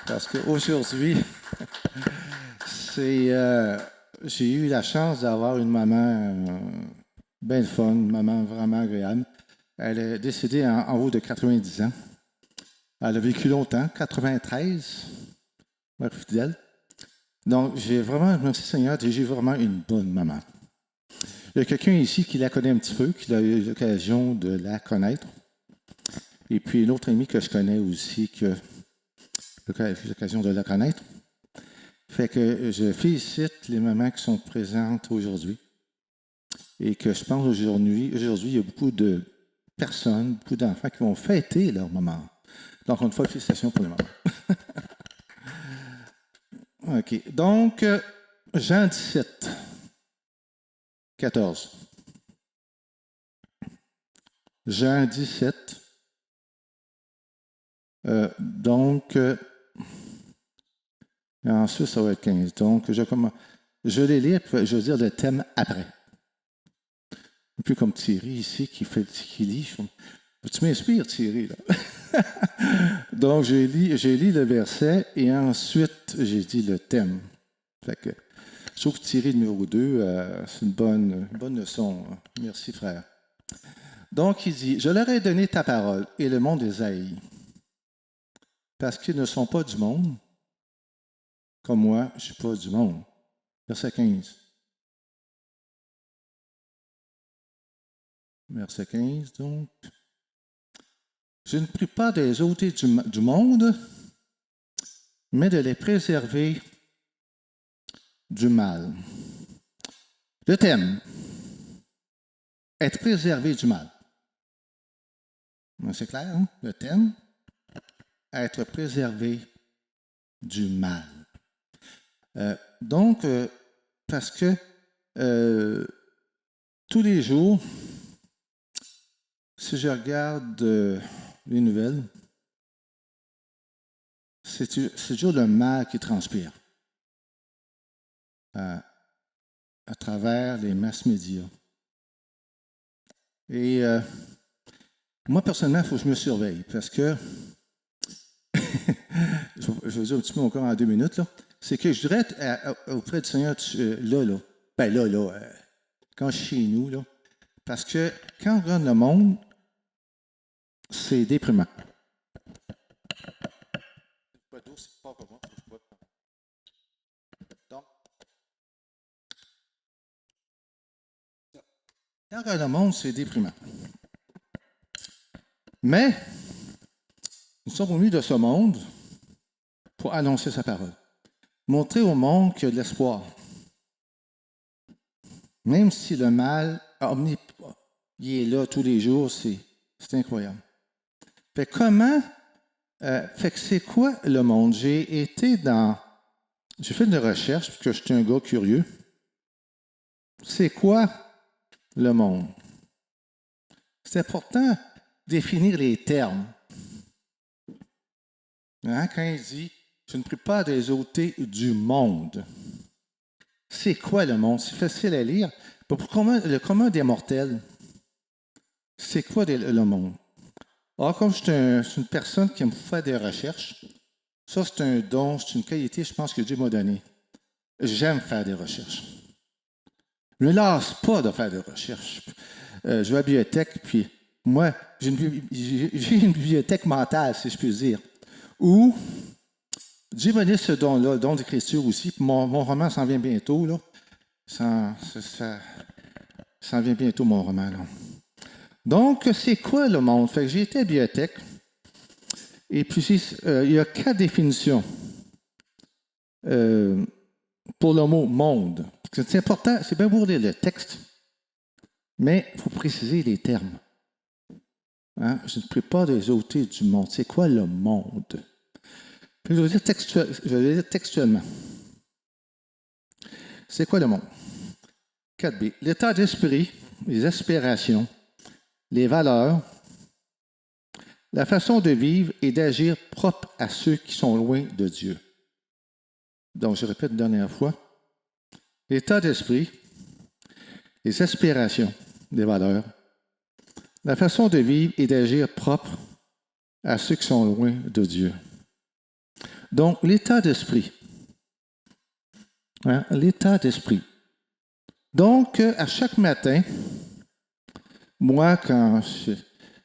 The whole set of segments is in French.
Parce qu'aujourd'hui, j'ai eu la chance d'avoir une maman bien fun, une maman vraiment agréable. Elle est décédée en haut de 90 ans. Elle a vécu longtemps, 93, mère fidèle. Donc, merci Seigneur, j'ai vraiment une bonne maman. Il y a quelqu'un ici qui la connaît un petit peu, qui a eu l'occasion de la connaître. Et puis, une autre amie que je connais aussi, qui a eu l'occasion de la connaître. Fait que je félicite les mamans qui sont présentes aujourd'hui. Et que je pense aujourd'hui, il y a beaucoup de personnes, beaucoup d'enfants qui vont fêter leur maman. Donc, une fois, félicitations pour les mamans. OK. Donc, Jean 17, 14. Jean 17. Ensuite, ça va être 15. Donc, je les lis, puis je vais dire le thème après. Un peu comme Thierry ici qui lit. Tu m'inspires, Thierry, là. Donc, j'ai lu le verset et ensuite, j'ai dit le thème. Fait que, je trouve que Thierry numéro 2, c'est une bonne leçon. Merci, frère. Donc, il dit, « Je leur ai donné ta parole et le monde les haït, parce qu'ils ne sont pas du monde, comme moi, je ne suis pas du monde. » Verset 15. Verset 15, donc. Je ne prie pas de les ôter du monde, mais de les préserver du mal. Le thème, être préservé du mal. C'est clair, hein? Le thème, être préservé du mal. Donc, parce que tous les jours, si je regarde les nouvelles, c'est toujours le mal qui transpire à travers les masses médias. Et moi, personnellement, il faut que je me surveille parce que, je vais dire un petit peu encore en 2 minutes, là, c'est que je dirais auprès du Seigneur, quand je suis chez nous, là, parce que quand on regarde le monde, c'est déprimant. Donc, quand on regarde le monde, c'est déprimant. Mais, nous sommes au milieu de ce monde pour annoncer sa parole. Montrer au monde qu'il y a de l'espoir. Même si le mal, il est là tous les jours, c'est incroyable. Fait que c'est quoi le monde? J'ai fait une recherche, parce que j'étais un gars curieux. C'est quoi le monde? C'est important de définir les termes. Hein, quand il dit « Je ne prie pas des ôter du monde », c'est quoi le monde? C'est facile à lire. Pour le commun des mortels, c'est quoi le monde? Alors, comme je suis une personne qui aime faire des recherches, ça, c'est un don, c'est une qualité, je pense, que Dieu m'a donnée. J'aime faire des recherches. Je ne me lasse pas de faire des recherches. Je vais à la bibliothèque, puis moi, j'ai une bibliothèque mentale, si je puis dire, où Dieu m'a donné ce don-là, le don d'écriture aussi, puis mon roman s'en vient bientôt, là. Ça s'en vient bientôt, mon roman, là. Donc, c'est quoi le monde? Fait que j'ai été à la bibliothèque, et puis il y a 4 définitions pour le mot monde. C'est important, c'est bien beau lire le texte, mais il faut préciser les termes. Hein? Je ne prie pas des ôter du monde. C'est quoi le monde? Puis je vais le dire textuellement. C'est quoi le monde? 4b. L'état d'esprit, les aspirations, les valeurs, la façon de vivre et d'agir propre à ceux qui sont loin de Dieu. Donc, je répète une dernière fois. L'état d'esprit, les aspirations, les valeurs, la façon de vivre et d'agir propre à ceux qui sont loin de Dieu. Donc, l'état d'esprit. Hein, l'état d'esprit. Donc, à chaque matin, moi, quand je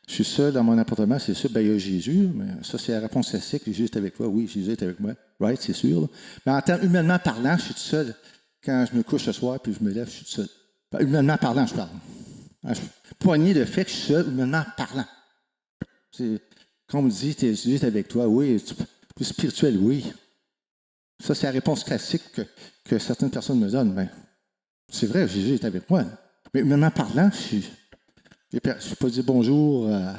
suis seul dans mon appartement, c'est sûr, il y a Jésus, mais ça, c'est la réponse classique. Jésus est avec toi. Oui, Jésus est avec moi. Right, c'est sûr. Là. Mais en termes humainement parlant, je suis tout seul. Quand je me couche ce soir puis je me lève, je suis tout seul. Humainement parlant, je parle. Poignée de fait que je suis seul, humainement parlant. C'est, quand on me dit Jésus est avec toi, oui, plus spirituel, oui. Ça, c'est la réponse classique que certaines personnes me donnent. Ben, c'est vrai, Jésus est avec moi. Mais humainement parlant, je ne vais pas dire bonjour à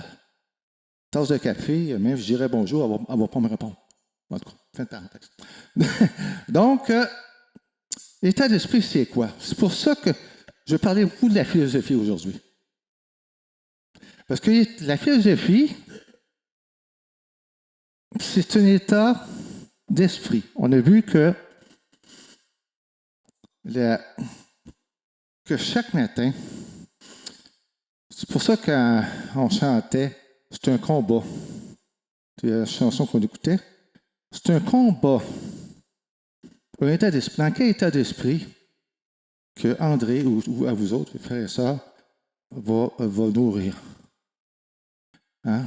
tasse de café, même je dirais bonjour, elle ne va pas me répondre. En tout cas, fin de parenthèse. Donc, l'état d'esprit, c'est quoi? C'est pour ça que je parlais beaucoup de la philosophie aujourd'hui. Parce que la philosophie, c'est un état d'esprit. On a vu que chaque matin, c'est pour ça qu'on chantait, c'est un combat. C'est la chanson qu'on écoutait. C'est un combat. Un état d'esprit. Dans quel état d'esprit que André ou à vous autres, frères et sœurs, va nourrir? Hein?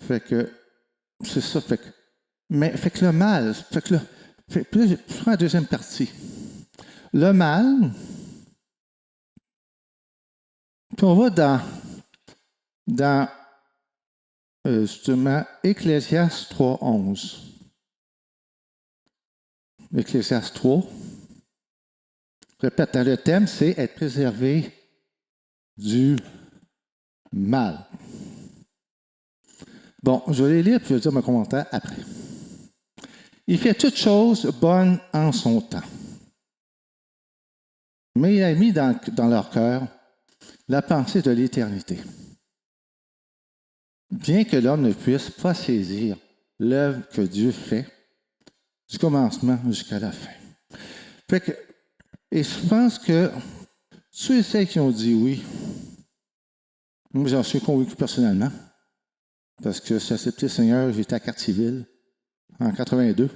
Fait que c'est ça. Fait que le mal, puis là, je prends la deuxième partie. Le mal, puis on va dans justement Ecclésiaste 3:11. Ecclésiaste 3. Je répète, le thème, c'est être préservé du mal. Bon, je vais les lire puis je vais dire mon commentaire après. Il fait toutes choses bonnes en son temps. Mais il a mis dans leur cœur la pensée de l'éternité. Bien que l'homme ne puisse pas saisir l'œuvre que Dieu fait, du commencement jusqu'à la fin. Et je pense que ceux et celles qui ont dit oui, moi j'en suis convaincu personnellement, parce que j'ai accepté le Seigneur, j'étais à Cartierville en 82.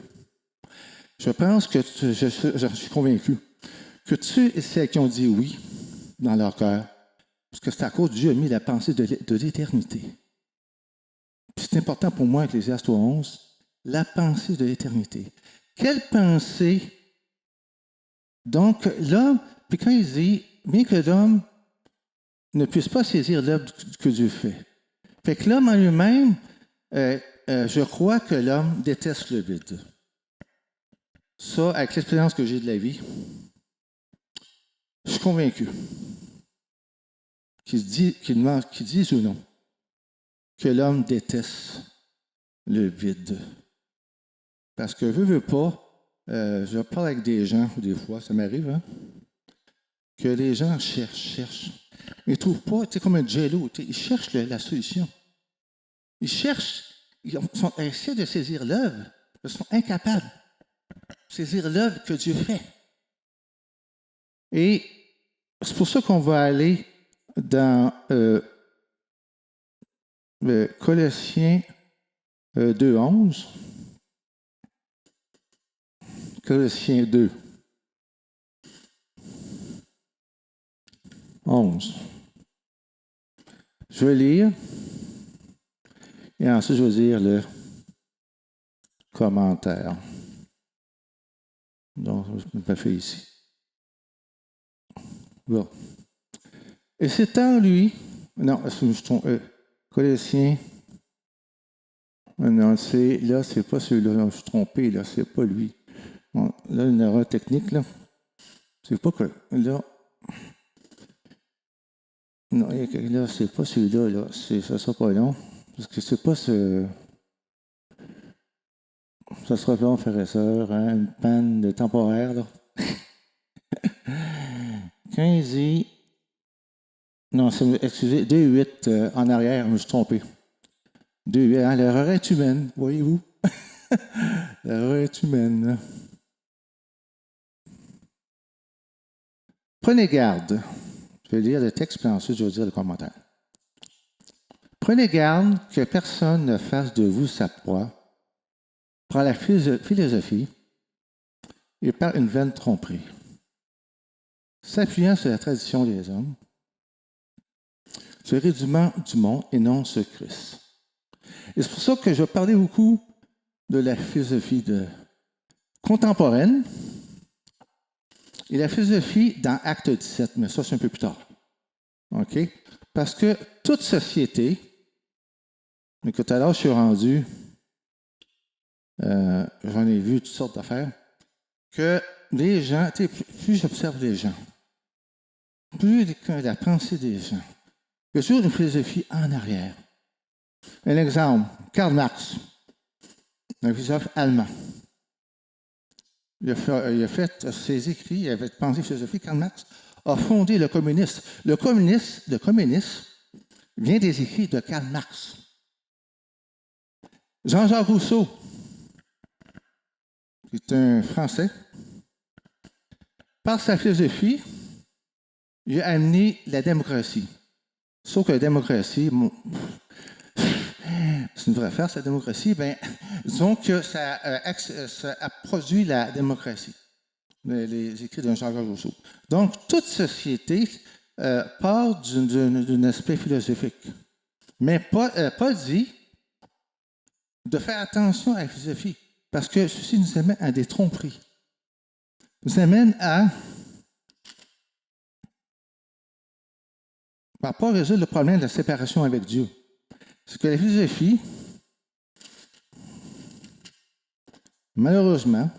Je pense que j'en suis convaincu que ceux et celles qui ont dit oui dans leur cœur, parce que c'est à cause que Dieu a mis la pensée de l'éternité. Puis c'est important pour moi, Ecclésiaste 3:11, la pensée de l'éternité. Quelle pensée? Donc, l'homme, puis quand il dit, bien que l'homme ne puisse pas saisir l'œuvre que Dieu fait. Fait que l'homme en lui-même, je crois que l'homme déteste le vide. Ça, avec l'expérience que j'ai de la vie, je suis convaincu qu'ils disent ou non que l'homme déteste le vide. Parce que veut pas, je parle avec des gens, des fois, ça m'arrive, hein, que les gens cherchent. Ils ne trouvent pas, c'est comme un jello, ils cherchent la solution. Ils cherchent, ils essaient de saisir l'œuvre, ils sont incapables de saisir l'œuvre que Dieu fait. Et c'est pour ça qu'on va aller dans Colossiens 2:11. Colossiens 2:11. Je vais lire et ensuite je vais dire le commentaire. Donc, je ne l'ai pas fait ici. Bon. Et c'est en lui, non, Colossiens, non, c'est pas celui-là, je suis trompé, là, c'est pas lui. Bon, là, une erreur technique, là. C'est pas que, là, non, là, c'est pas celui-là, là, ça sera pas long, parce que c'est pas ce... Ça sera long, frères et sœurs, hein, une panne de temporaire, là. Quand il dit... Non, excusez, 2:8 en arrière, je me suis trompé. 2:8, hein, l'erreur est humaine, voyez-vous? L'erreur est humaine. Prenez garde. Je vais lire le texte, puis ensuite je vais dire le commentaire. Prenez garde que personne ne fasse de vous sa proie par la philosophie et par une vaine tromperie, s'appuyant sur la tradition des hommes, sur les rudiments du monde et non sur Christ. Et c'est pour ça que je vais parler beaucoup de la philosophie contemporaine et la philosophie dans Acte 17, mais ça, c'est un peu plus tard. OK? Parce que toute société, mais que tout à l'heure, je suis rendu, j'en ai vu toutes sortes d'affaires, que les gens, plus j'observe les gens, plus la pensée des gens, il y a toujours une philosophie en arrière. Un exemple, Karl Marx, un philosophe allemand. Il a fait ses écrits, il avait pensé philosophique. Karl Marx a fondé le communisme. Le communisme vient des écrits de Karl Marx. Jean-Jacques Rousseau, qui est un Français, par sa philosophie, il a amené la démocratie. Sauf que la démocratie, c'est une vraie affaire, cette démocratie, bien, disons que ça a produit la démocratie, les écrits de Jean-Jacques Rousseau. Donc, toute société part d'un aspect philosophique. Mais Paul dit de faire attention à la philosophie, parce que ceci nous amène à des tromperies. Nous amène à ne pas résoudre le problème de la séparation avec Dieu. C'est que la philosophie, malheureusement,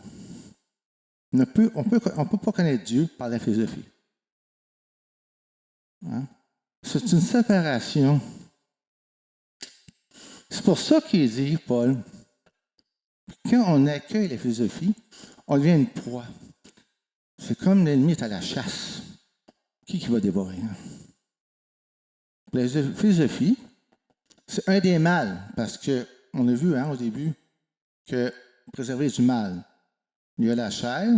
on ne peut pas connaître Dieu par la philosophie. Hein? C'est une séparation. C'est pour ça qu'il dit, Paul, quand on accueille la philosophie, on devient une proie. C'est comme l'ennemi est à la chasse. Qui va dévorer? Hein? La philosophie, c'est un des mâles, parce qu'on a vu au début que préserver du mal, il y a la chair,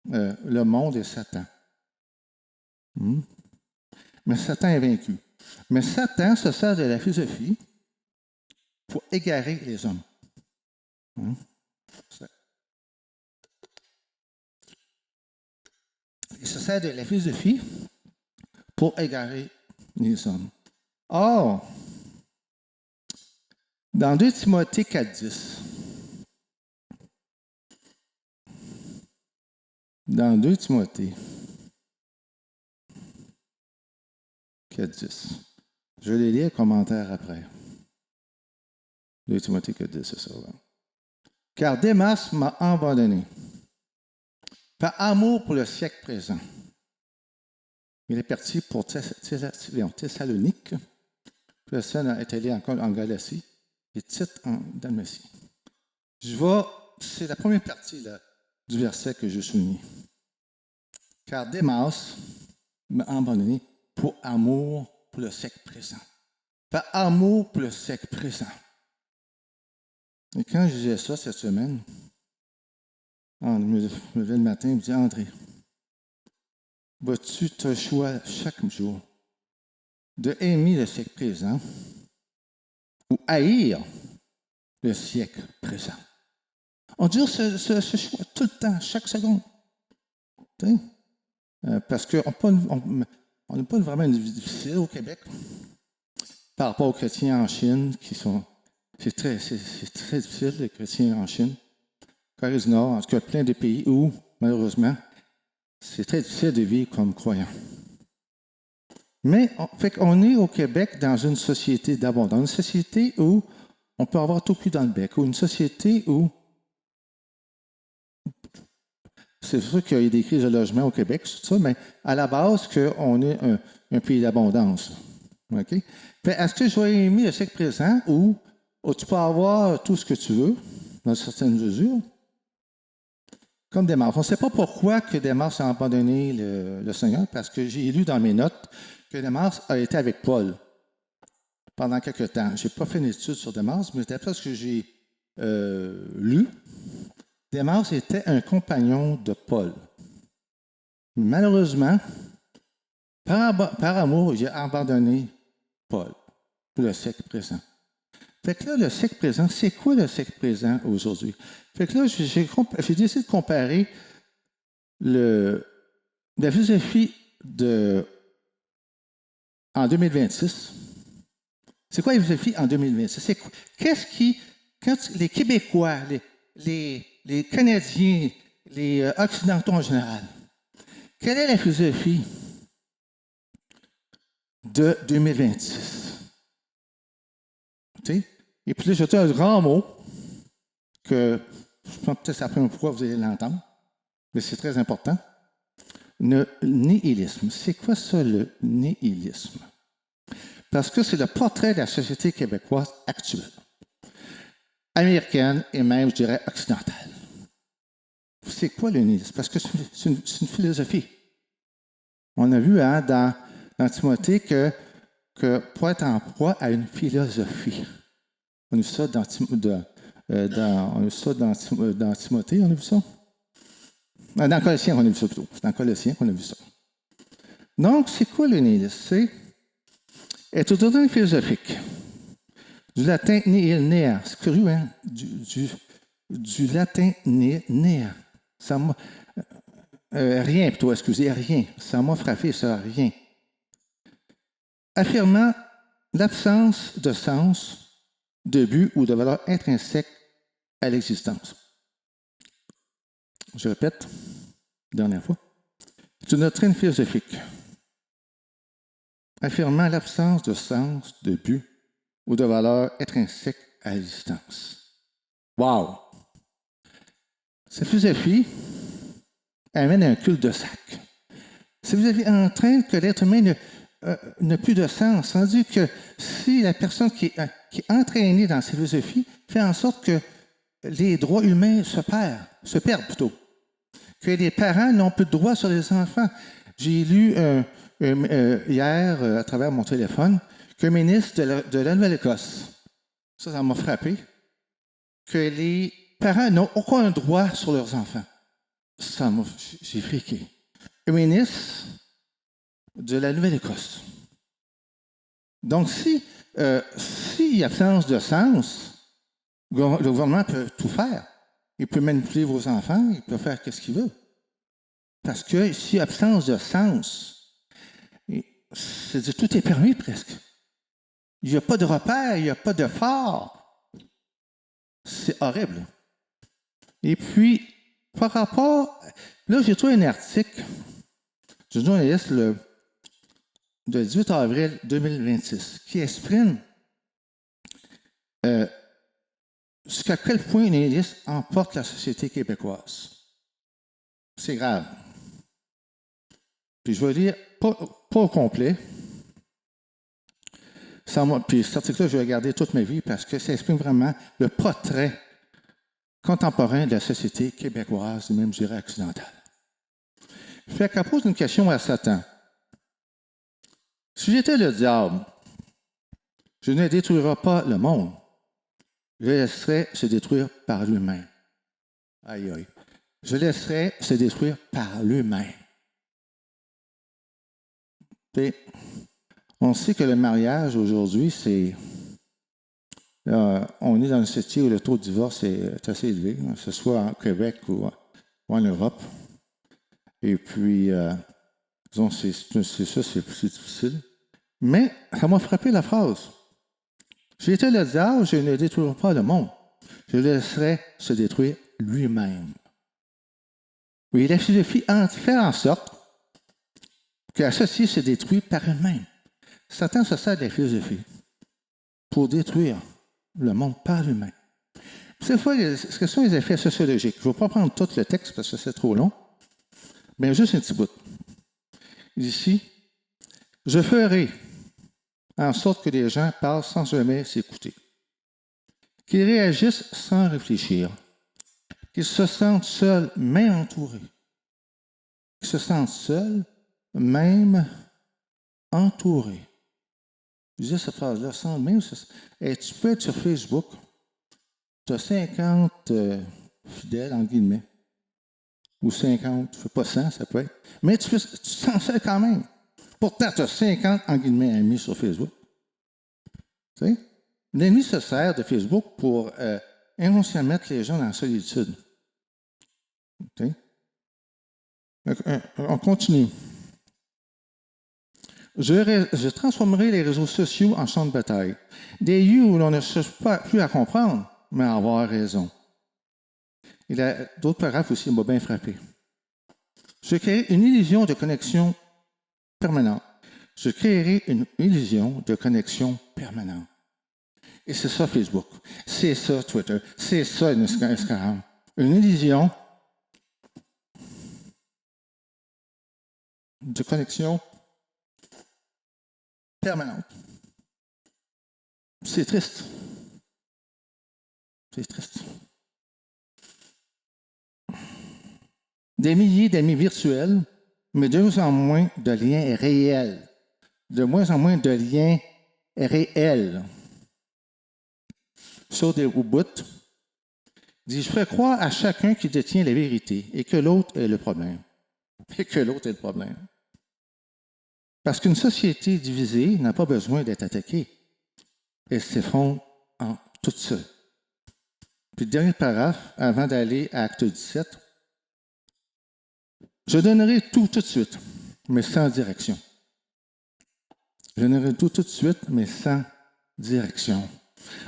le monde et Satan. Mais Satan est vaincu. Mais Satan se sert de la philosophie pour égarer les hommes. Il se sert de la philosophie pour égarer les hommes. Or, dans 2 Timothée 4,10, dans 2 Timothée 4,10, je vais lire les commentaires après. 2 Timothée 4,10, c'est ça. Là. Car Démas m'a abandonné par amour pour le siècle présent. Il est parti pour Thessalonique, puis la scène est allé encore en Galatie, et Tite en Dalmatie. C'est la première partie là, du verset que je souligne. Car Démas m'a abandonné pour amour pour le siècle présent. Par amour pour le siècle présent. Et quand je disais ça cette semaine, on me levait le matin et me dit André, vas-tu te choix chaque jour de aimer le siècle présent ou haïr le siècle présent? On dit ce choix tout le temps, chaque seconde. Parce qu'on n'a pas vraiment une vie difficile au Québec par rapport aux chrétiens en Chine qui sont. C'est très difficile, les chrétiens en Chine. Corée du Nord, en tout cas, plein de pays où, malheureusement, c'est très difficile de vivre comme croyant. Mais, on est au Québec dans une société d'abondance, une société où on peut avoir tout cuit dans le bec, ou une société où. C'est sûr qu'il y a des crises de logement au Québec, tout ça, mais à la base, on est un pays d'abondance. OK? Est-ce que je vais aimer le siècle présent où tu peux avoir tout ce que tu veux, dans certaines mesures, comme Démas. On ne sait pas pourquoi que Démas a abandonné le Seigneur, parce que j'ai lu dans mes notes que Démas a été avec Paul pendant quelque temps. Je n'ai pas fait une étude sur Démas, mais d'après ce que j'ai lu, Démas était un compagnon de Paul. Malheureusement, par amour, j'ai abandonné Paul pour le siècle présent. Fait que là, le siècle présent, c'est quoi le siècle présent aujourd'hui? Fait que là, j'ai décidé de comparer la philosophie en 2026. C'est quoi la philosophie en 2026? Qu'est-ce qui, quand les Québécois, les Canadiens, les Occidentaux en général, quelle est la philosophie de 2026? Et puis là, je dis un grand mot que je pense peut-être la première fois que vous allez l'entendre, mais c'est très important. Le nihilisme. C'est quoi ça, le nihilisme? Parce que c'est le portrait de la société québécoise actuelle, américaine et même, je dirais, occidentale. C'est quoi le nihilisme? Parce que c'est une philosophie. On a vu dans Timothée que pour être en proie à une philosophie. On a vu ça dans Timothée, on a vu ça? Dans Colossiens, on a vu ça plutôt. C'est dans Colossiens qu'on a vu ça. Donc, c'est quoi le nihilisme? C'est une doctrine philosophique. Du latin nihil, néant. C'est curieux, hein? Du latin néant. Ça m'a. Rien, plutôt, excusez, rien. Ça m'a frappé, ça, rien. Affirmant l'absence de sens, de but ou de valeur intrinsèque à l'existence. Je répète, dernière fois. C'est une doctrine philosophique. Affirmant l'absence de sens, de but ou de valeur intrinsèque à l'existence. Wow! Cette philosophie amène à un culte de sac. Cette philosophie entraîne que l'être humain n'a plus de sens, tandis que si la personne qui est entraînée dans cette philosophie fait en sorte que les droits humains se perdent plutôt, que les parents n'ont plus de droits sur les enfants. J'ai lu hier, à travers mon téléphone, qu'un ministre de la Nouvelle-Écosse, ça m'a frappé, que les parents n'ont aucun droit sur leurs enfants. J'ai friqué. Un ministre de la Nouvelle-Écosse. Donc, s'il y a absence de sens, le gouvernement peut tout faire. Il peut manipuler vos enfants, il peut faire ce qu'il veut. Parce que s'il y a absence de sens, c'est-à-dire tout est permis presque. Il n'y a pas de repère, il n'y a pas de phare. C'est horrible. Et puis, par rapport... Là, j'ai trouvé un article du journaliste le 18 avril 2026 qui exprime jusqu'à quel point le nihilisme emporte la société québécoise. C'est grave. Puis je vais lire, pas au complet. Puis cet article-là, je vais le garder toute ma vie parce que ça exprime vraiment le portrait contemporain de la société québécoise, et même, je dirais, occidentale. Fait qu'elle pose une question à Satan. Si j'étais le diable, je ne détruirais pas le monde. Je le laisserais se détruire par lui-même. Aïe, aïe. Je laisserais se détruire par lui-même. On sait que le mariage aujourd'hui, c'est... on est dans une société où le taux de divorce est assez élevé, que ce soit au Québec ou en Europe. Et puis, disons, c'est ça, c'est plus difficile. Mais ça m'a frappé la phrase. Si j'étais le diable, je ne détruirais pas le monde. Je le laisserais se détruire lui-même. Oui, la philosophie fait en sorte que la société se détruit par elle-même. Satan se sert de la philosophie pour détruire le monde par lui-même. Cette fois, ce que sont les effets sociologiques? Je ne vais pas prendre tout le texte parce que c'est trop long, mais juste un petit bout. Ici, je ferai en sorte que les gens parlent sans jamais s'écouter, qu'ils réagissent sans réfléchir, qu'ils se sentent seuls, même entourés, qu'ils se sentent seuls, même entourés. Je disais cette phrase-là, sans même. Et tu peux être sur Facebook, tu as 50 fidèles, en guillemets, ou 50, je ne sais pas 100, ça peut être, mais tu te sens seul quand même. Pourtant, tu as 50, en guillemets, amis sur Facebook. Tu sais? L'ennemi se sert de Facebook pour inconsciemment mettre les gens dans la solitude. Okay? On continue. Je transformerai les réseaux sociaux en champ de bataille. Des lieux où l'on ne cherche pas plus à comprendre, mais à avoir raison. Il y a d'autres paragraphes aussi, il m'a bien frappé. Je créerai une illusion de connexion permanente. Je créerai une illusion de connexion permanente. Et c'est ça Facebook. C'est ça Twitter. C'est ça Instagram. Une illusion de connexion permanente. C'est triste. C'est triste. Des milliers d'amis virtuels, mais de moins en moins de liens réels. De moins en moins de liens réels. Sur des bouts, dit, je ferai croire à chacun qui détient la vérité et que l'autre est le problème. Et que l'autre est le problème. Parce qu'une société divisée n'a pas besoin d'être attaquée. Elle s'effondre en toute seule. Puis le dernier paragraphe, avant d'aller à Acte 17. Je donnerai tout de suite, mais sans direction. Je donnerai tout de suite, mais sans direction.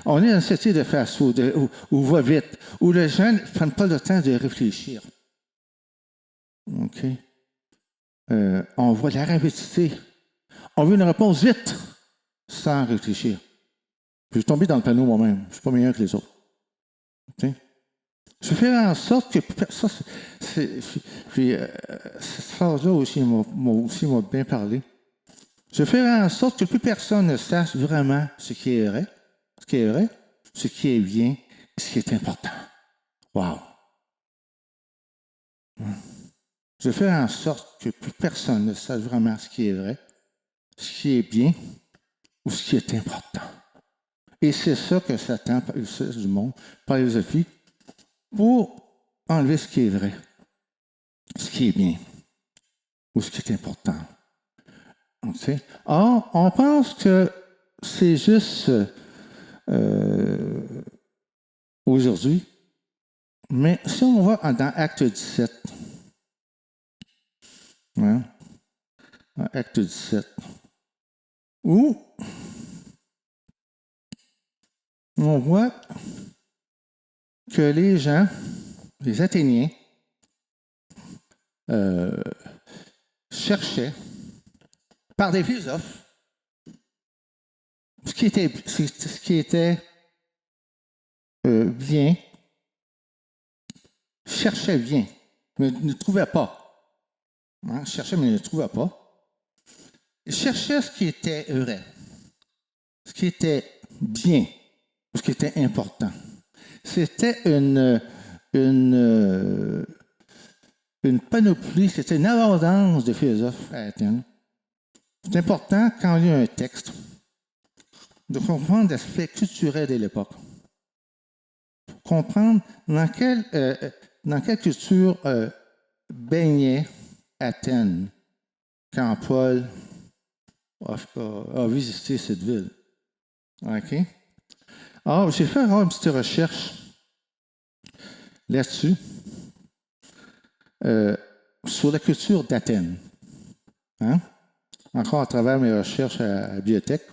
On est dans cette idée de fast-food, où va vite, où les gens ne prennent pas le temps de réfléchir. OK? On voit la rapidité. On veut une réponse vite, sans réfléchir. Puis je suis tombé dans le panneau moi-même. Je ne suis pas meilleur que les autres. Okay? Je fais en sorte que... Cette phrase-là aussi m'a bien parlé. Je ferai en sorte que plus personne ne sache vraiment ce qui est vrai, ce qui est bien, ce qui est important. Wow! Je ferai en sorte que plus personne ne sache vraiment ce qui est vrai, ce qui est bien ou ce qui est important. Et c'est ça que Satan utilise du monde, par les philosophie, pour enlever ce qui est vrai, ce qui est bien ou ce qui est important. Okay? Or, on pense que c'est juste aujourd'hui, mais si on va dans Acte 17, hein, Acte 17, où on voit que les gens, les Athéniens, cherchaient par des philosophes ce qui était bien, cherchaient bien, mais ne trouvaient pas. Hein, cherchaient, mais ne trouvaient pas. Ils cherchaient ce qui était vrai, ce qui était bien, ce qui était important. C'était une panoplie, c'était une abondance de philosophes à Athènes. C'est important, quand on lit un texte, de comprendre l'aspect culturel de l'époque. Pour comprendre dans quelle culture baignait Athènes quand Paul a visité cette ville. OK? Alors, j'ai fait une petite recherche là-dessus, sur la culture d'Athènes. Hein? Encore à travers mes recherches à la bibliothèque.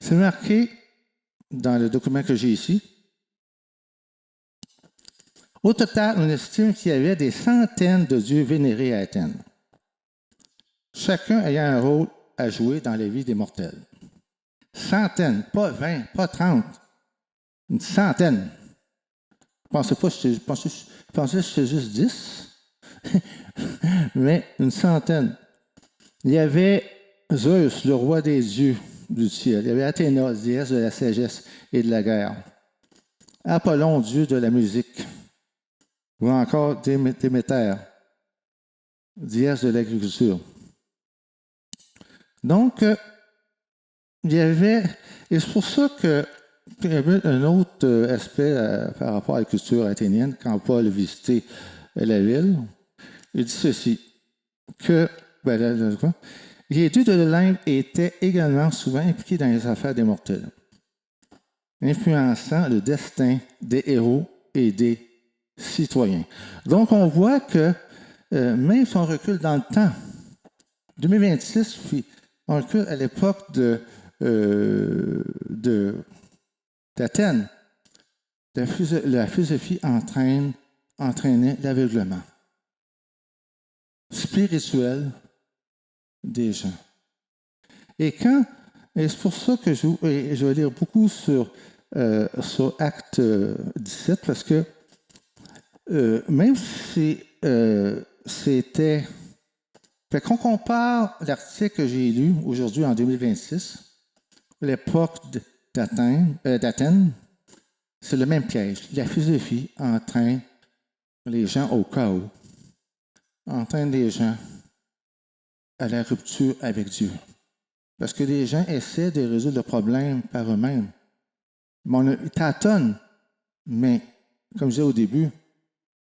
C'est marqué dans le document que j'ai ici. Au total, on estime qu'il y avait des centaines de dieux vénérés à Athènes, chacun ayant un rôle à jouer dans la vie des mortels. Centaines, pas 20, pas 30, une centaine. Je pensais que c'était juste 10, mais une centaine. Il y avait Zeus, le roi des dieux du ciel. Il y avait Athéna, déesse de la sagesse et de la guerre. Apollon, dieu de la musique. Ou encore Déméter, déesse de l'agriculture. Donc, il y avait, et c'est pour ça qu'il y avait un autre aspect par rapport à la culture athénienne, quand Paul visitait la ville. Il dit ceci, que les dieux de l'Olympe étaient également souvent impliqués dans les affaires des mortels. influençant le destin des héros et des citoyens. Donc, on voit que même si on recule dans le temps, 2026, puis on recule à l'époque d'Athènes, la philosophie entraînait l'aveuglement spirituel des gens. Et c'est pour ça que je vais lire beaucoup sur Acte 17, parce que même si c'était... Fait qu'on compare l'article que j'ai lu aujourd'hui en 2026, l'époque d'Athènes, c'est le même piège. La philosophie entraîne les gens au chaos, entraîne les gens à la rupture avec Dieu. Parce que les gens essaient de résoudre le problème par eux-mêmes. Ils tâtonnent, mais, comme je disais au début,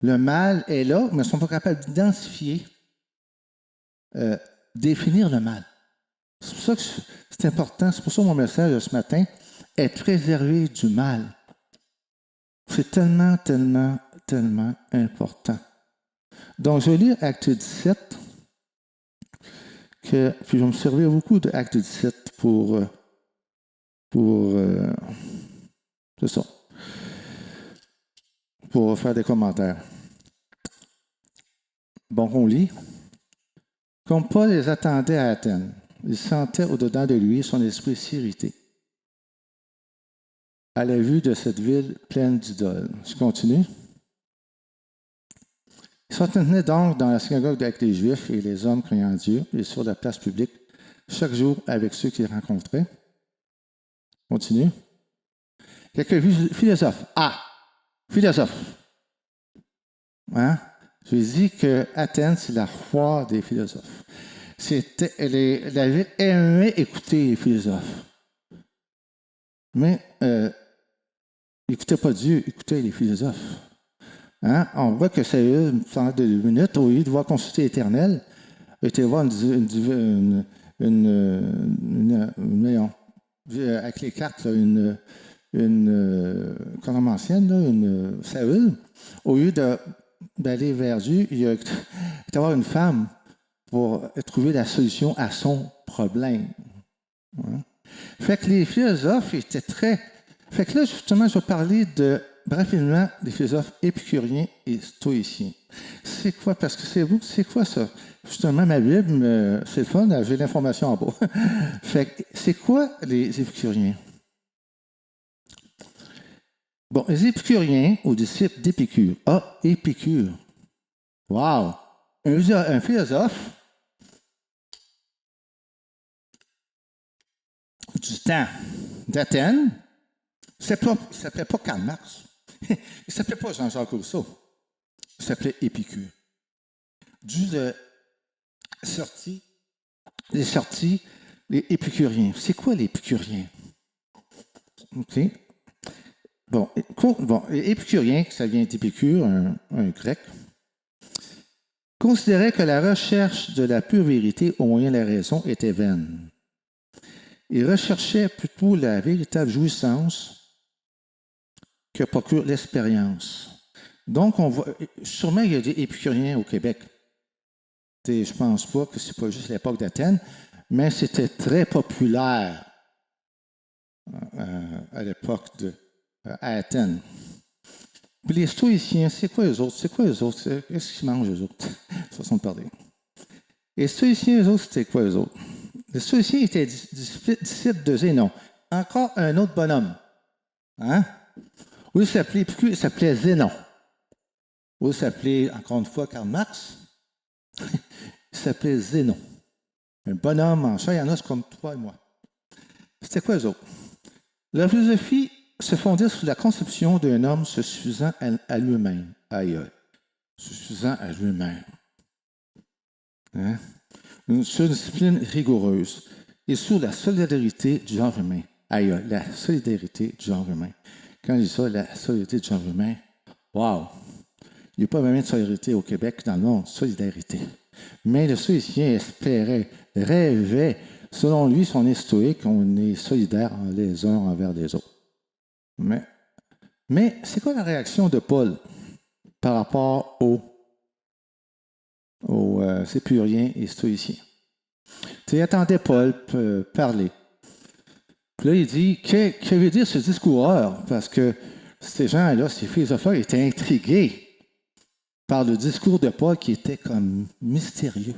le mal est là, mais ils ne sont pas capables d'identifier, définir le mal. C'est pour ça que c'est important, c'est pour ça que mon message de ce matin est préservé du mal. C'est tellement, tellement, tellement important. Donc, je vais lire Acte 17, puis je vais me servir beaucoup de Acte 17 pour c'est ça, pour faire des commentaires. Bon, on lit. Comme Paul les attendait à Athènes, il sentait au-dedans de lui son esprit s'irriter à la vue de cette ville pleine d'idoles. Je continue. Il s'entretenait donc dans la synagogue avec les Juifs et les hommes craignant Dieu et sur la place publique, chaque jour avec ceux qu'il rencontrait. Continue. Quelques philosophes. Philosophes. Hein? Je dis que Athènes, c'est la foire des philosophes. La ville aimait écouter les philosophes. Mais n'écoutez pas Dieu, écoutez les philosophes. Hein? On voit que ça a eu pendant 2 minutes, au lieu de voir consulter l'Éternel, il était voir avec les cartes, une comme ancienne, une Saül, au lieu d'aller vers Dieu, il a d'avoir une femme pour trouver la solution à son problème. Hein? Fait que les philosophes étaient très... Fait que là, justement, je vais parler brièvement des philosophes épicuriens et stoïciens. C'est quoi? Parce que c'est quoi ça? Justement, ma Bible, c'est le fun, j'ai l'information en bas. Fait que c'est quoi les épicuriens? Bon, les épicuriens, aux disciples d'Épicure. Épicure. Wow! Un philosophe du temps d'Athènes. Il ne s'appelait pas Karl Marx. Il ne s'appelait pas Jean-Jacques Rousseau. Il s'appelait Épicure. Les épicuriens. C'est quoi les épicuriens? OK. Bon, épicurien, ça vient d'Épicure, un grec, considérait que la recherche de la pure vérité au moyen de la raison était vaine. Il recherchait plutôt la véritable jouissance que procure l'expérience. Donc, on voit, sûrement il y a des épicuriens au Québec. Je ne pense pas que c'est pas juste l'époque d'Athènes, mais c'était très populaire à l'époque à Athènes. Puis les stoïciens, c'est quoi eux autres? Qu'est-ce qu'ils mangent eux autres? Façon de parler. Les stoïciens, eux autres, c'était quoi eux autres? Les stoïciens étaient disciples de Zénon. Encore un autre bonhomme. Hein? Oui, il s'appelait Zénon. Oui, il s'appelait, encore une fois, Karl Marx. Il s'appelait Zénon. Un bonhomme en chair et en os comme toi et moi. C'était quoi eux autres? Leur philosophie se fondait sur la conception d'un homme se suffisant à lui-même. Aïe, se suffisant à lui-même. Hein? Sur une discipline rigoureuse et sur la solidarité du genre humain. Aïe, la solidarité du genre humain. Quand je dis ça, la solidarité du genre humain, wow! Il n'y a pas vraiment de solidarité au Québec, dans le monde, solidarité. Mais le stoïcien espérait, rêvait, selon lui, si on est stoïque, on est solidaire les uns envers les autres. Mais c'est quoi la réaction de Paul par rapport aux épuriens et stoïciens? Tu attendais Paul parler. Puis là, il dit, que veut dire ce discoureur? Parce que ces gens-là, ces philosophes-là, étaient intrigués par le discours de Paul qui était comme mystérieux,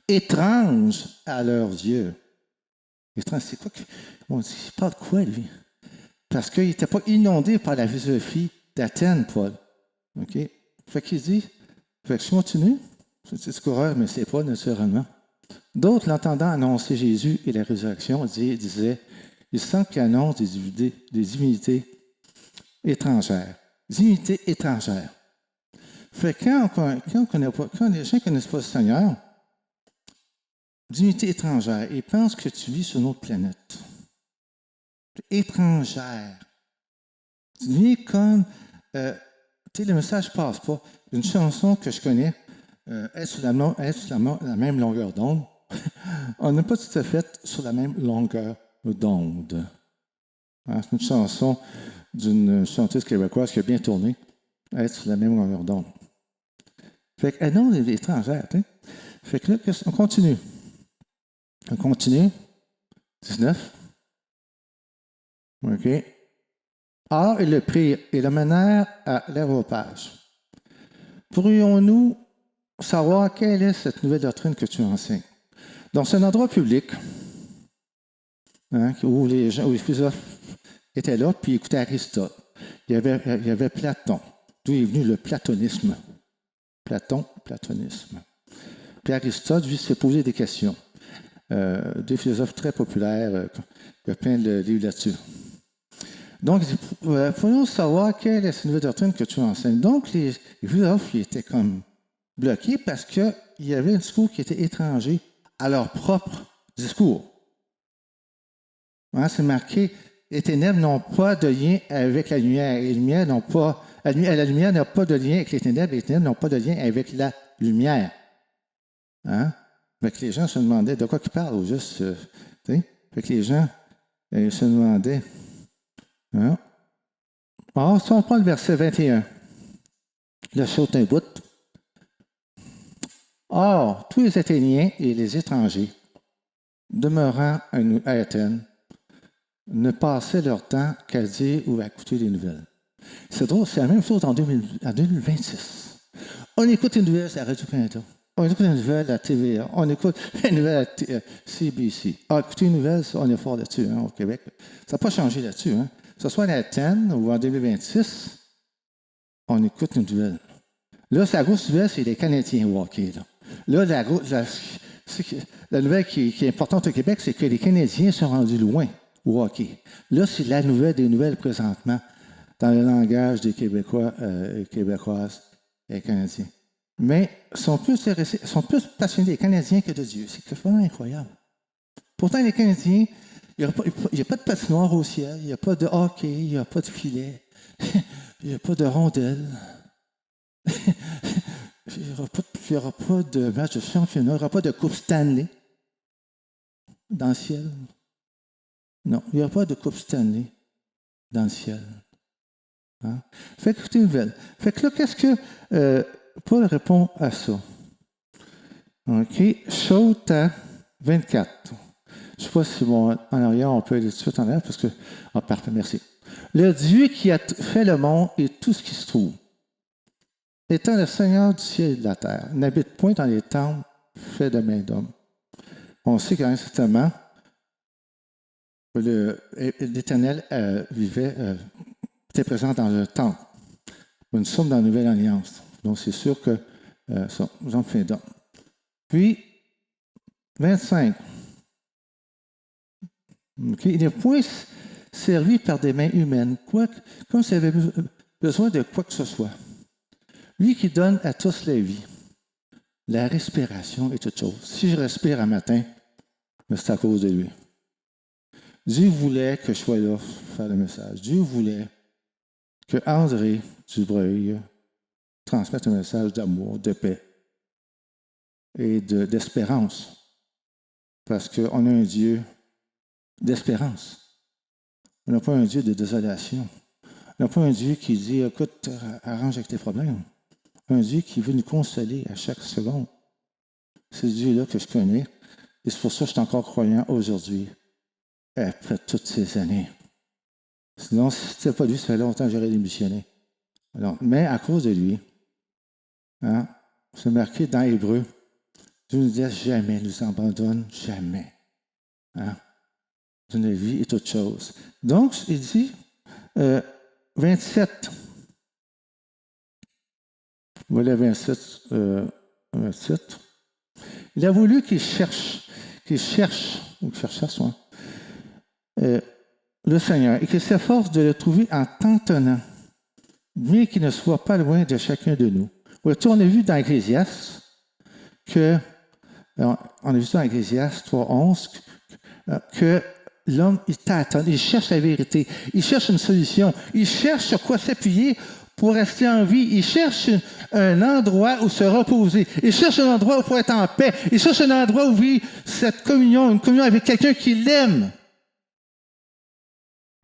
étrange à leurs yeux. Étrange, c'est quoi on dit, il parle de quoi, lui? Parce qu'il n'était pas inondé par la philosophie d'Athènes, Paul. OK? Fait qu'il dit, fait que je continue, ce discoureur, mais c'est pas naturellement. D'autres, l'entendant annoncer Jésus et la résurrection, disaient, il semble qu'il annonce des divinités étrangères. Divinités étrangères. Fait que quand les gens ne connaissent pas le Seigneur, divinité étrangère, ils pensent que tu vis sur une autre planète. Étrangère. Tu vis comme, tu sais, le message ne passe pas. Une chanson que je connais, est sur la même longueur d'onde. On n'est pas tout à fait sur la même longueur d'onde. Hein, c'est une chanson d'une chanteuse québécoise qui a bien tourné, être sur la même longueur d'onde. Fait que, non, elle est étrangère. T'sais. Fait que là, on continue. On continue. 19. OK. Or, ils le prirent et le menèrent à l'aéropage. Pourrions-nous savoir quelle est cette nouvelle doctrine que tu enseignes? Donc, c'est un endroit public hein, où les philosophes étaient là puis écoutaient Aristote. Il y avait Platon, d'où est venu le platonisme. Platonisme. Puis Aristote, lui, s'est posé des questions. Des philosophes très populaires, il y a plein de livres là-dessus. Donc, pourrions savoir quelle est cette nouvelle doctrine que tu enseignes. Donc, les philosophes étaient comme bloqués parce qu'il y avait un discours qui était étranger à leur propre discours. Hein, c'est marqué, les ténèbres n'ont pas de lien avec la lumière. Les lumières n'ont pas, la lumière n'a pas de lien avec les ténèbres n'ont pas de lien avec la lumière. Hein? Fait que les gens se demandaient de quoi ils parlent au juste. Fait que les gens se demandaient. Hein? Alors, si on prend le verset 21, le saute un bout. Or, tous les Athéniens et les étrangers demeurant à Athènes ne passaient leur temps qu'à dire ou à écouter les nouvelles. C'est drôle, c'est la même chose en 2026. On écoute les nouvelles à Radio-Canada. On écoute les nouvelles à TVA. On écoute les nouvelles à CBC. Écouter les nouvelles, on est fort là-dessus hein, au Québec. Ça n'a pas changé là-dessus. Hein. Que ce soit à Athènes ou en 2026, on écoute les nouvelles. Là, la grosse nouvelle, c'est les Canadiens au hockey. Là, la nouvelle qui est importante au Québec, c'est que les Canadiens sont rendus loin au hockey. Là, c'est la nouvelle des nouvelles présentement dans le langage des Québécois et Québécoises et Canadiens. Mais ils sont plus passionnés des Canadiens que de Dieu. C'est vraiment incroyable. Pourtant, les Canadiens, il n'y a pas de patinoire au ciel, il n'y a pas de hockey, il n'y a pas de filet, il n'y a pas de rondelles. Il n'y aura pas de match de championnat, il n'y aura pas de Coupe Stanley dans le ciel. Non, il n'y aura pas de Coupe Stanley dans le ciel. Hein? Fait que, écoutez une nouvelle. Fait que là, qu'est-ce que Paul répond à ça? OK. Saute à 24. Je ne sais pas si en arrière, on peut aller tout de suite en arrière parce que. Ah, parfait, merci. Le Dieu qui a fait le monde et tout ce qui se trouve, étant le Seigneur du ciel et de la terre, n'habite point dans les temples faits de main d'homme. On sait qu'à un certain moment, l'Éternel était présent dans le temple. Nous sommes dans la Nouvelle Alliance. Donc, c'est sûr que nous en faisons. Puis, 25. Okay. Il n'est point servi par des mains humaines, comme s'il avait besoin de quoi que ce soit. Lui qui donne à tous la vie, la respiration et toute chose. Si je respire un matin, c'est à cause de lui. Dieu voulait que je sois là pour faire le message. Dieu voulait que André Dubreuil transmette un message d'amour, de paix et d'espérance. Parce qu'on a un Dieu d'espérance. On n'a pas un Dieu de désolation. Il n'y a pas un Dieu qui dit, écoute, arrange avec tes problèmes. Un Dieu qui veut nous consoler à chaque seconde. C'est ce Dieu-là que je connais. Et c'est pour ça que je suis encore croyant aujourd'hui, après toutes ces années. Sinon, si ce n'était pas lui, ça fait longtemps que j'aurais démissionné. Alors, mais à cause de lui, hein, c'est marqué dans Hébreu, Dieu nous dit jamais, nous abandonne, jamais. Hein? Une vie est autre chose. Donc, il dit, 27. Voilà 27. 27. Il a voulu qu'il cherche, ou qu'il cherchasse, le Seigneur, et qu'il s'efforce de le trouver en tentonnant, bien qu'il ne soit pas loin de chacun de nous. On a vu dans Ecclésiaste on a vu dans Ecclésiaste 3:11 que l'homme, il tâtonne, il cherche la vérité, il cherche une solution, il cherche sur quoi s'appuyer pour rester en vie, il cherche un endroit où se reposer, il cherche un endroit où pour être en paix, il cherche un endroit où vivre cette communion, une communion avec quelqu'un qui l'aime.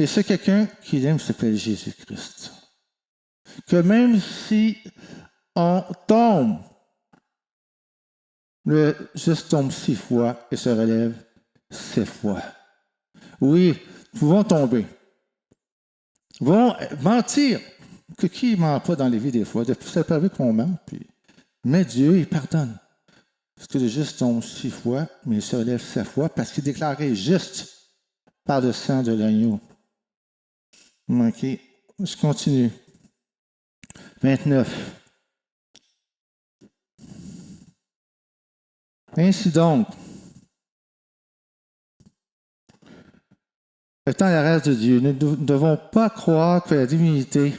Et ce quelqu'un qui l'aime s'appelle Jésus-Christ. Que même si on tombe, le juste tombe 6 fois et se relève 7 fois. Oui, nous pouvons tomber. Nous pouvons mentir. Que qui ne ment pas dans les vies des fois? C'est pas vrai qu'on ment. Mais Dieu, il pardonne. Parce que le juste tombe 6 fois, mais il se relève 7 fois parce qu'il est déclaré juste par le sang de l'agneau. OK, je continue. 29. Ainsi donc, étant la race de Dieu, nous ne devons pas croire que la divinité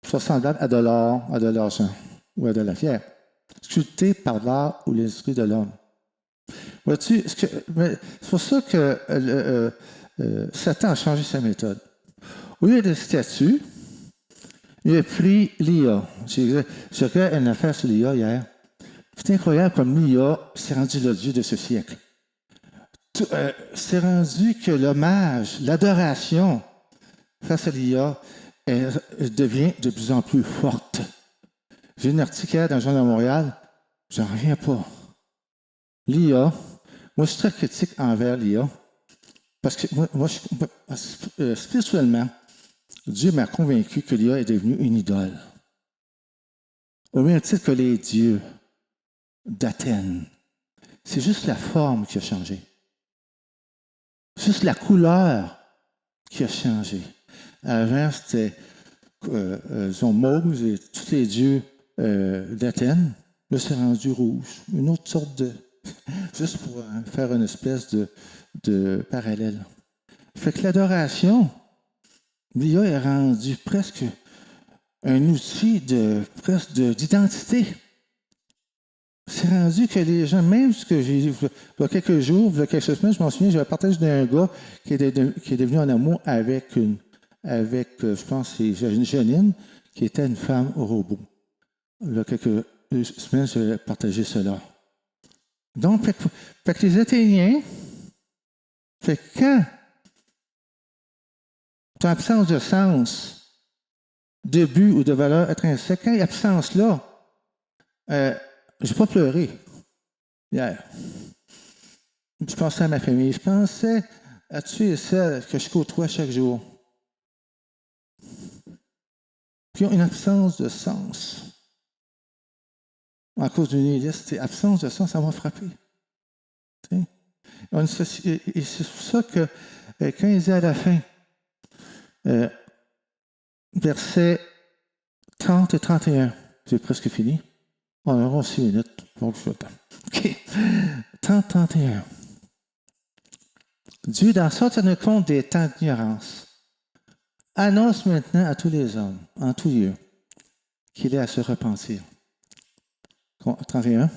soit semblable à de l'or, à de l'argent ou à de la pierre, sculptée par l'art ou l'esprit de l'homme. Vois-tu, c'est pour ça que Satan a changé sa méthode. Au lieu de statues, il a pris l'IA. J'ai fait une affaire sur l'IA hier. C'est incroyable comme l'IA s'est rendu le Dieu de ce siècle. C'est rendu que l'hommage, l'adoration face à l'IA devient de plus en plus forte. J'ai un article dans le Journal de Montréal, j'en reviens pas. L'IA, moi je suis très critique envers l'IA, parce que moi spirituellement, Dieu m'a convaincu que l'IA est devenue une idole. Au même titre que les dieux d'Athènes. C'est juste la forme qui a changé. Juste la couleur qui a changé. Avant, c'était Moses et tous les dieux d'Athènes. Là, c'est rendu rouge. Une autre sorte de... Juste pour faire une espèce de parallèle. Fait que l'adoration, l'IA est rendu presque un outil d'identité. C'est rendu que les gens, même ce que j'ai vu il y a quelques jours, il y a quelques semaines, je m'en souviens, j'avais partagé d'un gars qui est devenu en amour avec je pense, c'est Janine, qui était une femme au robot. Il y a quelques semaines, j'ai partagé cela. Donc, fait que les Athéniens, quand tu as absence de sens, de but ou de valeur intrinsèque, quand il y a absence là, je n'ai pas pleuré hier. Je pensais à ma famille. Je pensais à tuer et celles que je côtoie chaque jour. Qui ont une absence de sens. À cause d'une nihiliste, absence de sens, ça m'a frappé. Et c'est pour ça que quand il dit à la fin, versets 30 et 31, j'ai presque fini. On aura 6 minutes. Donc, je attends. OK. 30-31. Dieu, dans sorte compte des temps d'ignorance, annonce maintenant à tous les hommes, en tout lieu, qu'il est à se repentir. 31.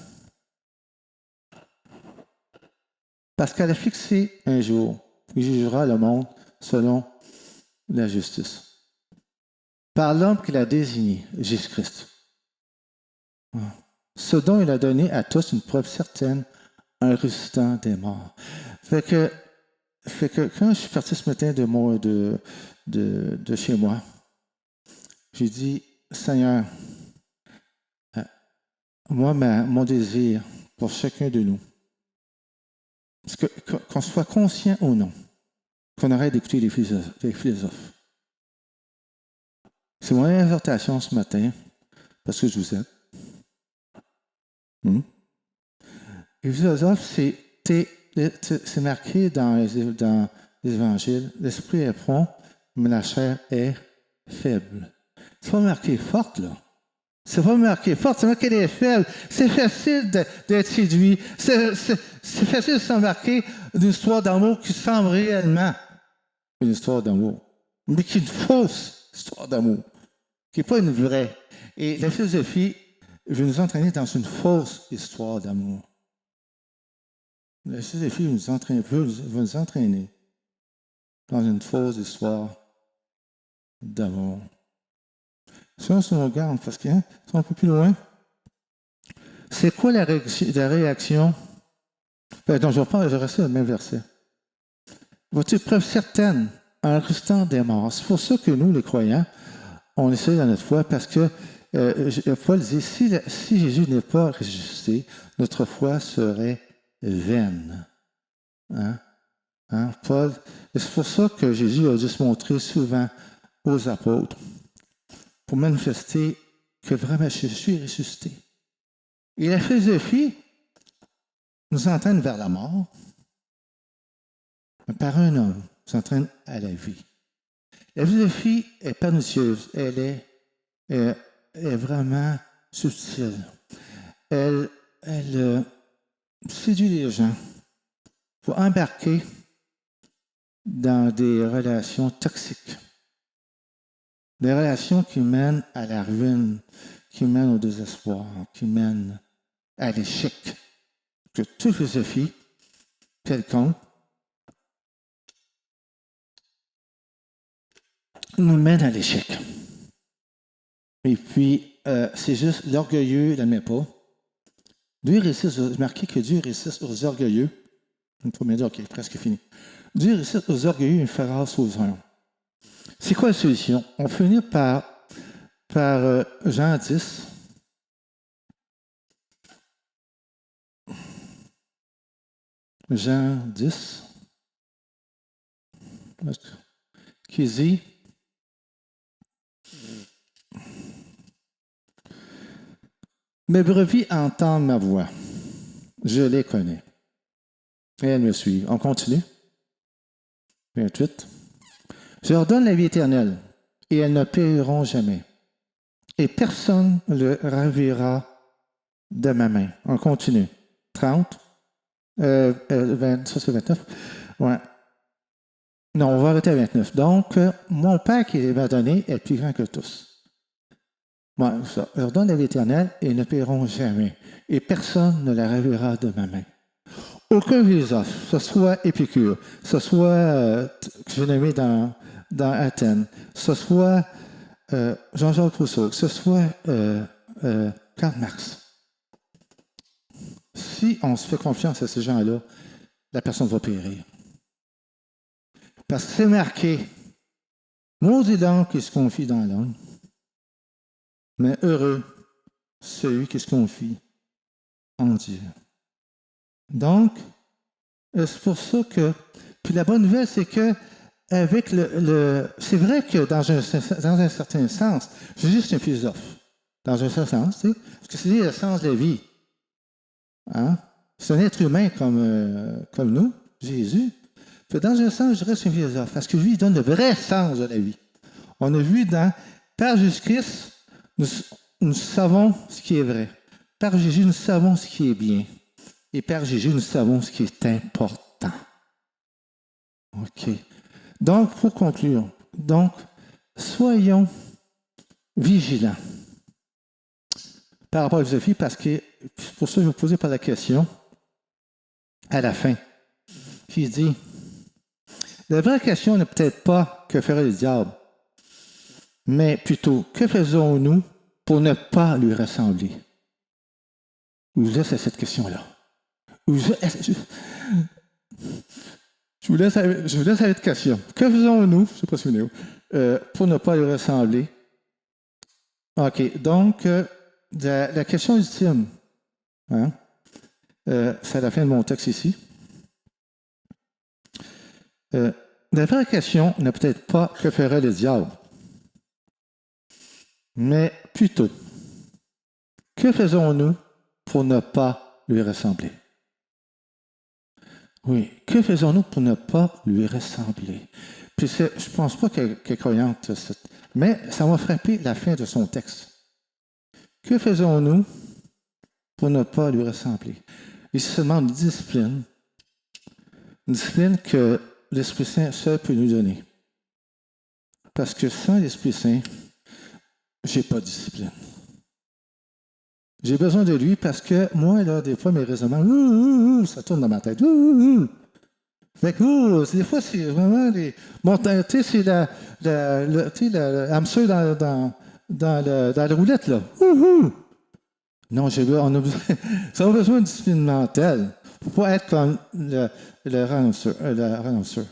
Parce qu'elle a fixé un jour, il jugera le monde selon la justice. Par l'homme qu'il a désigné, Jésus-Christ. Ce dont il a donné à tous une preuve certaine, un ressuscitant des morts. Fait que quand je suis parti ce matin de de chez moi. J'ai dit, Seigneur, moi, mon désir pour chacun de nous, qu'on soit conscient ou non, qu'on arrête d'écouter les philosophes. C'est mon exhortation ce matin, parce que je vous aime. Les philosophes, c'est marqué dans les évangiles, l'esprit est prompt, mais la chair est faible. C'est pas marqué forte, là. C'est pas marqué forte, c'est marqué qu'elle est faible. C'est facile d'être séduit. C'est facile de s'embarquer d'une histoire d'amour qui semble réellement une histoire d'amour, mais qui est une fausse histoire d'amour, qui n'est pas une vraie. Et la philosophie veut nous entraîner dans une fausse histoire d'amour. La philosophie veut nous entraîner dans une fausse histoire d'amour. Si on se regarde, parce que, c'est un peu plus loin, c'est quoi la réaction? Donc, je vais rester dans le même verset. Voici preuve certaine en restant des morts. C'est pour ça que nous, les croyants, on essaie dans notre foi, parce que Paul dit, si Jésus n'est pas ressuscité, notre foi serait vaine. Paul, c'est pour ça que Jésus a dû se montrer souvent aux apôtres, pour manifester que vraiment je suis ressuscité. Et la philosophie nous entraîne vers la mort, mais par un homme nous entraîne à la vie. La philosophie est pernicieuse, elle est vraiment subtile. Elle séduit les gens pour embarquer dans des relations toxiques. Des relations qui mènent à la ruine, qui mènent au désespoir, qui mènent à l'échec. Que toute philosophie quelconque nous mène à l'échec. Et puis, c'est juste l'orgueilleux ne l'admet pas. Dieu résiste, marquez que Dieu résiste aux orgueilleux. Une première dire, ok, presque fini. Dieu résiste aux orgueilleux et fait grâce aux humbles. C'est quoi la solution? On finit par Jean 10. Jean 10, qui dit, mes brebis entendent ma voix, je les connais, et elles me suivent. On continue. 28. Je leur donne la vie éternelle, et elles ne périront jamais, et personne ne le ravira de ma main. On continue. 30. Ça, c'est 29. Ouais. Non, on va arrêter à 29. Donc, mon Père qui m'a donné est plus grand que tous. Bon, ça. Je leur donne la vie éternelle et ils ne paieront jamais. Et personne ne la ravira de ma main. Aucun philosophe, ce soit Épicure, ce soit que j'ai nommé dans Athènes, ce soit Jean-Jacques Rousseau, que ce soit Karl Marx. Si on se fait confiance à ces gens-là, la personne va périr. Parce que c'est marqué, maudit l'homme qui se confie dans l'homme, mais heureux celui qui se confie en Dieu. Donc, c'est pour ça que, puis la bonne nouvelle, c'est que avec c'est vrai que dans un certain sens, je suis juste un philosophe, dans un certain sens, tu sais, parce que c'est le sens de la vie. Hein? C'est un être humain comme nous, Jésus. Puis dans un sens, je reste un philosophe, parce que lui, il donne le vrai sens de la vie. On a vu par Jésus-Christ, nous savons ce qui est vrai. Par Jésus, nous savons ce qui est bien. Et par Jésus, nous savons ce qui est important. OK. Donc, pour conclure, soyons vigilants par rapport à la philosophie, parce que, pour ça, je vais vous poser par la question à la fin, qui dit, la vraie question n'est peut-être pas que ferait le diable, mais plutôt, que faisons-nous pour ne pas lui ressembler? Vous laissez cette question-là. Je vous laisse avec question. Que faisons-nous, je ne sais pas si vous pour ne pas lui ressembler? OK, donc, la question ultime, hein? C'est à la fin de mon texte ici. La vraie question n'est peut-être pas que ferait le diable, mais plutôt, que faisons-nous pour ne pas lui ressembler? Oui, que faisons-nous pour ne pas lui ressembler? Puis je ne pense pas qu'elle est croyante, mais ça m'a frappé la fin de son texte. Que faisons-nous pour ne pas lui ressembler? Il se demande une discipline que l'Esprit Saint seul peut nous donner. Parce que sans l'Esprit Saint, je n'ai pas de discipline. J'ai besoin de lui parce que moi, là, des fois, mes raisonnements, ça tourne dans ma tête. Fait que, des fois, c'est vraiment les. Bon, tu sais, c'est le hamster dans la roulette, là. Non, on a besoin, ça a besoin de discipline mentale. Il ne faut pas être comme le renonceur.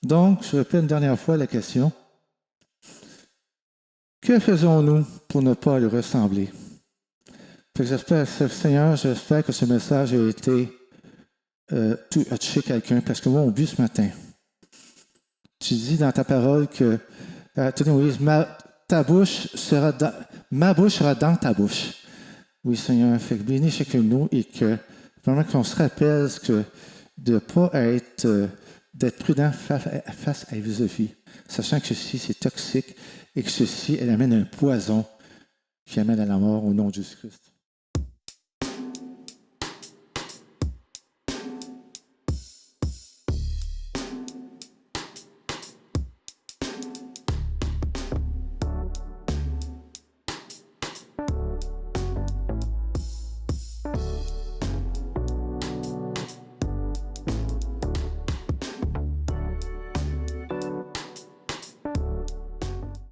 Donc, je répète une dernière fois la question. Que faisons-nous pour ne pas lui ressembler? Seigneur, j'espère que ce message a été a touché quelqu'un, parce que moi, mon but ce matin, tu dis dans ta parole que Moïse, ma bouche sera dans ta bouche. Oui, Seigneur, fait que bénis chacun de nous et que vraiment qu'on se rappelle que de ne pas être d'être prudent face à la philosophie, sachant que ceci, c'est toxique et que ceci, elle amène un poison qui amène à la mort au nom de Jésus-Christ.